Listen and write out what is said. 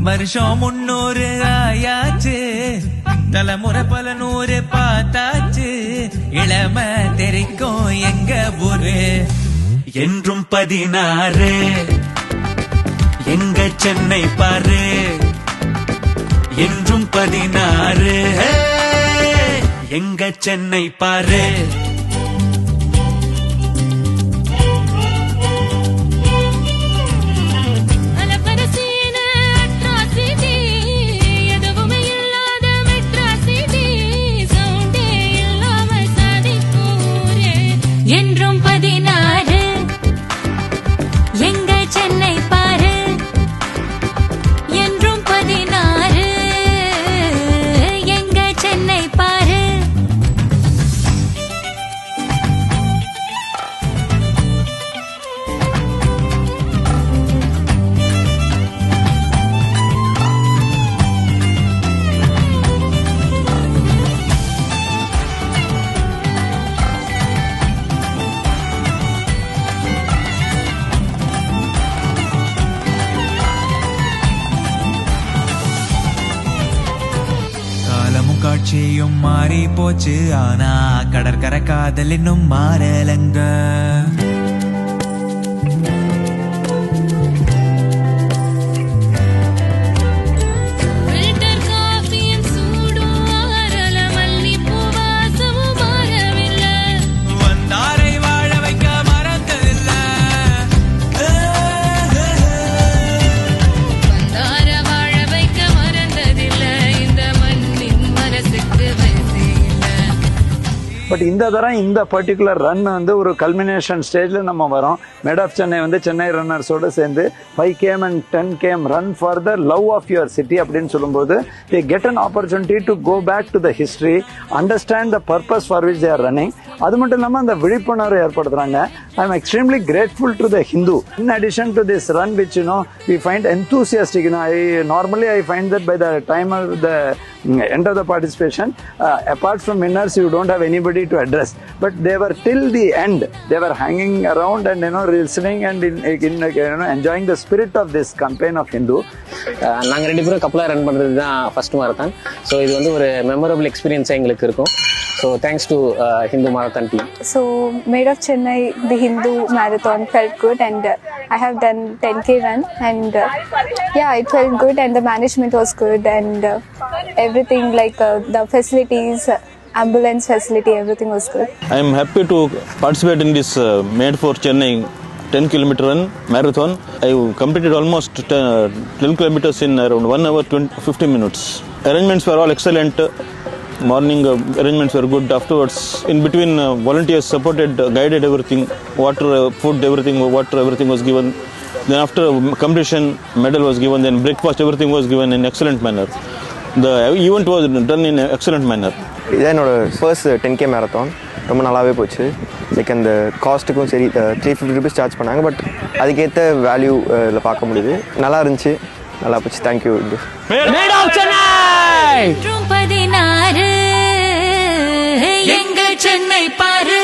வருஷம் 300 ஆயாச்சு, தலைமுறை பல 100 பார்த்தாச்சு. இளம தெரிக்கும் எங்க ஊரு என்றும் 16. எங்க சென்னை பாரு என்றும் 16. எங்க சென்னை பாரு. என்றும் 16. எங்க சென்னை பாரு என்றும் 16. எங்க சென்னை பாரு. காலமும் காட்சியும் மாறி போச்சு, ஆனா கடற்கரை காதல் இன்னும் மாறலங்க. வந்தாரை வாழ வைக்க மறந்ததில்ல. பட் இந்த தரம் இந்த பர்டிகுலர் ரன் வந்து ஒரு கல்மினேஷன் ஸ்டேஜ்ல நம்ம வரோம். மேட் ஆஃப் சென்னை வந்து சென்னை ரன்னர்ஸோடு சேர்ந்து 5 km and 10 km run for the love of your city அப்படின்னு சொல்லும்போது they get an opportunity to go back to the history, understand the purpose for which they are running. அது மட்டும் இல்லாமல் அந்த விழிப்புணர்வு ஏற்படுத்துறாங்க. I am extremely grateful to the Hindu. In addition to this run, which we find enthusiastic. Normally I find that by the time of the end of the participation, apart from winners, you don't have anybody to address. But they were till the end. They were hanging around and listening and enjoying the spirit of this campaign of Hindu. நாங்க 2 பேரும் கப்பலா run பண்றது தான் first marathon. So இது வந்து ஒரு memorable எக்ஸ்பீரியன்ஸா எங்களுக்கு இருக்கும். So thanks to Hindu Marathon team. So Made of Chennai, the Hindu Marathon felt good, and I have done 10K run, and yeah, it felt good, and the management was good, and everything like the facilities, ambulance facility, everything was good. I am happy to participate in this Made for Chennai 10 km run marathon. I completed almost 10 kilometers in around 1 hour 50 minutes. Arrangements were all excellent. Morning arrangements were good. Afterwards, in between, volunteers supported, guided everything. Water, food, everything was given. Then after completion, medal was given. Then breakfast, everything was given in excellent manner. The event was done in excellent manner. இதான் என்னோட first 10K marathon. ரொம்ப நல்லாவே போச்சு. Like அந்த காஸ்ட்டுக்கும் சரி 350 rupees charge பண்ணாங்க. But அதுக்கேற்ற value இதில் பார்க்க முடியுது. நல்லா இருந்துச்சு, நல்லா போச்சு. தேங்க்யூ. மேட் ஆஃப் சென்னை என்றும் 16. எங்க சென்னை பாரு.